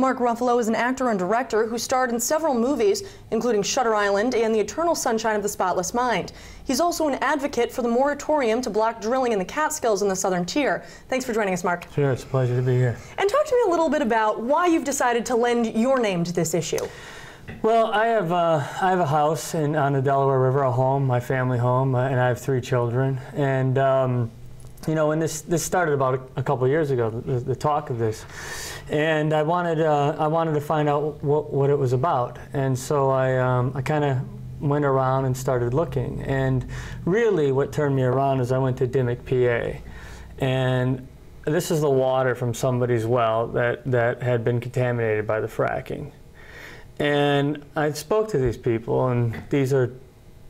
Mark Ruffalo is an actor and director who starred in several movies, including Shutter Island and The Eternal Sunshine of the Spotless Mind. He's also an advocate for the moratorium to block drilling in the Catskills in the Southern Tier. Thanks for joining us, Mark. Sure, it's a pleasure to be here. And talk to me a little bit about why you've decided to lend your name to this issue. Well, I have a house on the Delaware River, a home, my family home, and I have 3 children. And you know, when this started about a couple of years ago, the talk of this, and I wanted to find out what it was about, and so I kind of went around and started looking. And really, what turned me around is I went to Dimmock, PA, and this is the water from somebody's well that had been contaminated by the fracking. And I spoke to these people, and these are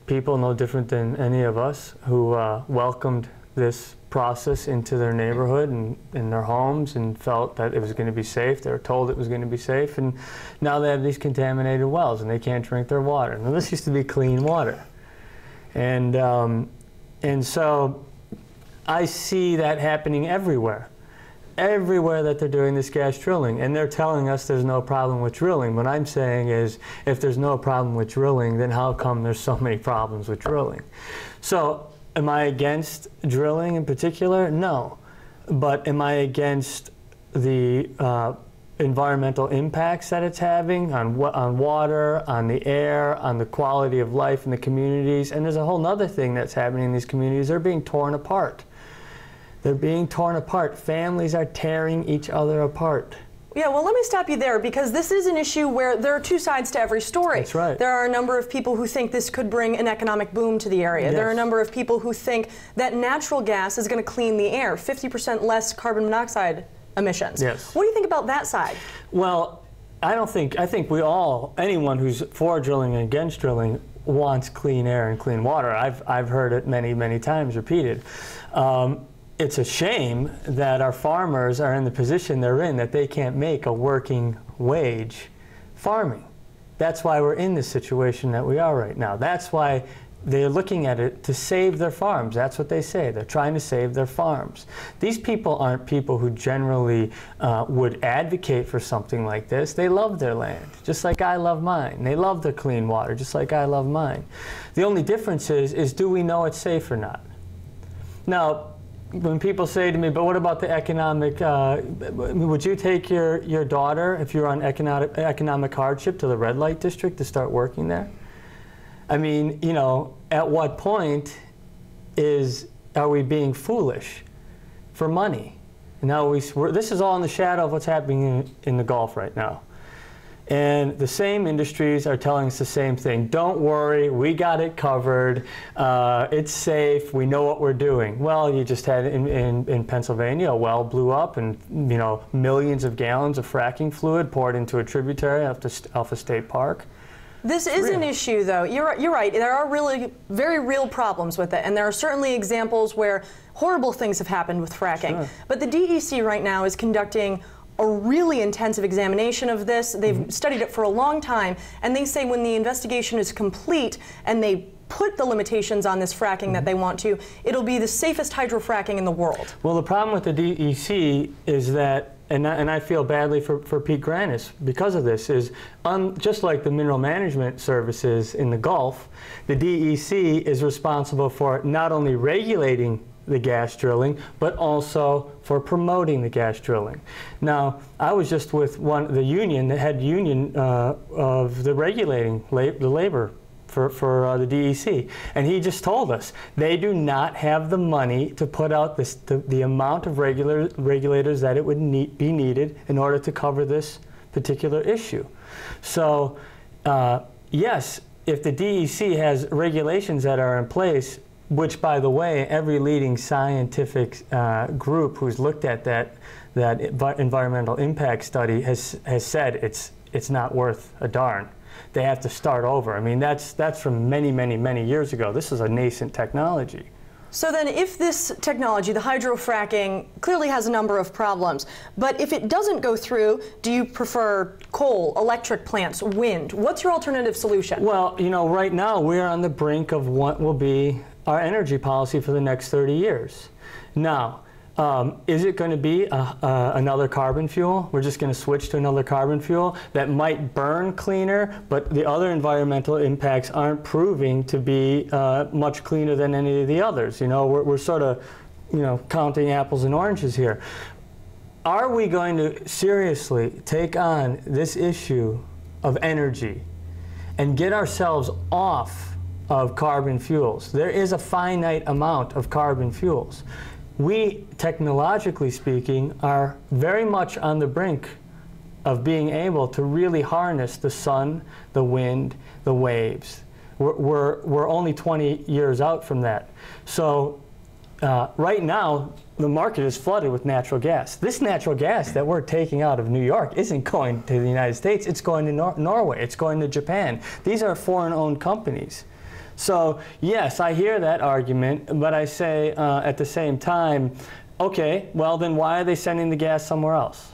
people no different than any of us who welcomed this process into their neighborhood and in their homes and felt that it was going to be safe. They were told it was going to be safe, and now they have these contaminated wells and they can't drink their water. Now, this used to be clean water. And so I see that happening everywhere. Everywhere that they're doing this gas drilling, and they're telling us there's no problem with drilling. What I'm saying is, if there's no problem with drilling, then how come there's so many problems with drilling? So, am I against drilling in particular? No. But am I against the environmental impacts that it's having on water, on the air, on the quality of life in the communities? And there's a whole other thing that's happening in these communities. They're being torn apart. They're being torn apart. Families are tearing each other apart. Yeah, well, let me stop you there, because this is an issue where there are 2 sides to every story. That's right. There are a number of people who think this could bring an economic boom to the area. Yes. There are a number of people who think that natural gas is going to clean the air, 50% less carbon monoxide emissions. Yes. What do you think about that side? Well, I think we all, anyone who's for drilling and against drilling, wants clean air and clean water. I've heard it many, many times repeated. It's a shame that our farmers are in the position they're in, that they can't make a working wage farming. That's why we're in this situation that we are right now. That's why they're looking at it to save their farms. That's what they say. They're trying to save their farms. These people aren't people who generally would advocate for something like this. They love their land, just like I love mine. They love their clean water, just like I love mine. The only difference is do we know it's safe or not? Now, when people say to me, but what about the economic, would you take your daughter, if you're on economic hardship, to the red light district to start working there? I mean, you know, at what point are we being foolish for money? Now this is all in the shadow of what's happening in the Gulf right now. And the same industries are telling us the same thing. Don't worry, we got it covered. It's safe. We know what we're doing. Well, you just had in Pennsylvania, a well blew up, and you know, millions of gallons of fracking fluid poured into a tributary off a state park. This is an issue, though. You're right. There are really very real problems with it, and there are certainly examples where horrible things have happened with fracking. Sure. But the DEC right now is conducting a really intensive examination of this. They've studied it for a long time, and they say when the investigation is complete and they put the limitations on this fracking that they want to, it'll be the safest hydrofracking in the world. Well, the problem with the DEC is that, and I feel badly for Pete Granis because of this, is just like the mineral management services in the Gulf, the DEC is responsible for not only regulating the gas drilling, but also for promoting the gas drilling. Now, I was just with the union, the head union of the regulating the labor for the DEC, and he just told us they do not have the money to put out the amount of regulators that it would be needed in order to cover this particular issue. So, yes, if the DEC has regulations that are in place, which, by the way, every leading scientific group who's looked at that environmental impact study has said it's not worth a darn. They have to start over. I mean, that's from many, many, many years ago. This is a nascent technology. So then if this technology, the hydrofracking, clearly has a number of problems, but if it doesn't go through, do you prefer coal, electric plants, wind? What's your alternative solution? Well, you know, right now we're on the brink of what will be our energy policy for the next 30 years. Now, Is it going to be another carbon fuel? We're just going to switch to another carbon fuel that might burn cleaner, but the other environmental impacts aren't proving to be much cleaner than any of the others. You know, we're sort of, you know, counting apples and oranges here. Are we going to seriously take on this issue of energy and get ourselves off of carbon fuels? There is a finite amount of carbon fuels. We, technologically speaking, are very much on the brink of being able to really harness the sun, the wind, the waves. We're only 20 years out from that. So right now, the market is flooded with natural gas. This natural gas that we're taking out of New York isn't going to the United States, it's going to Norway, it's going to Japan. These are foreign-owned companies. So yes, I hear that argument, but I say at the same time, okay, well then why are they sending the gas somewhere else?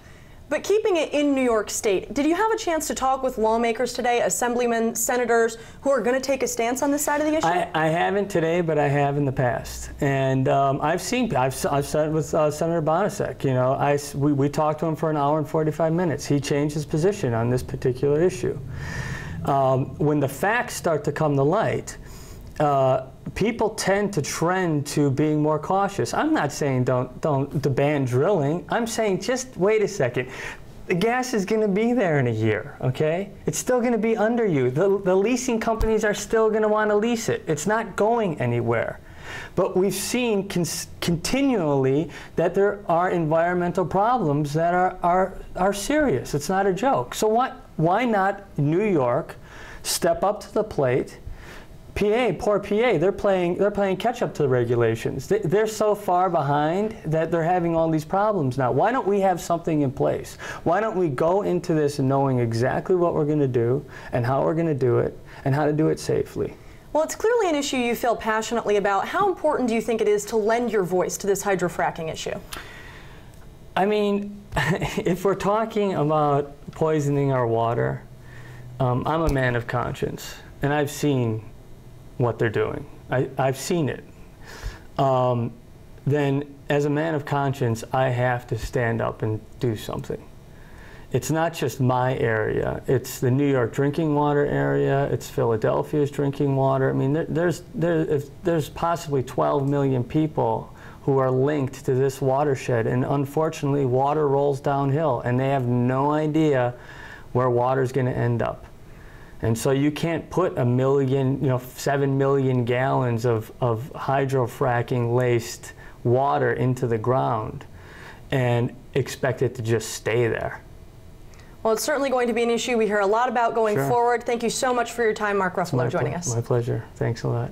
But keeping it in New York State, did you have a chance to talk with lawmakers today, assemblymen, senators, who are going to take a stance on this side of the issue? I haven't today, but I have in the past. And I've sat with Senator Bonasek. You know, we talked to him for an hour and 45 minutes. He changed his position on this particular issue. When the facts start to come to light, people tend to trend to being more cautious. I'm not saying don't ban drilling. I'm saying just wait a second. The gas is going to be there in a year, okay? It's still going to be under you. The leasing companies are still going to want to lease it. It's not going anywhere. But we've seen continually that there are environmental problems that are serious. It's not a joke. So why not New York step up to the plate? PA, poor PA, they're playing catch up to the regulations. They're so far behind that they're having all these problems now. Why don't we have something in place? Why don't we go into this knowing exactly what we're going to do and how we're going to do it and how to do it safely? Well, it's clearly an issue you feel passionately about. How important do you think it is to lend your voice to this hydrofracking issue? I mean, if we're talking about poisoning our water, I'm a man of conscience, and I've seen what they're doing. I've seen it. Then as a man of conscience, I have to stand up and do something. It's not just my area. It's the New York drinking water area. It's Philadelphia's drinking water. I mean, there's possibly 12 million people who are linked to this watershed, and unfortunately, water rolls downhill, and they have no idea where water's going to end up. And so you can't put 7 million gallons of hydrofracking laced water into the ground and expect it to just stay there. Well, it's certainly going to be an issue we hear a lot about going forward. Thank you so much for your time, Mark Ruffalo, joining us. My pleasure. Thanks a lot.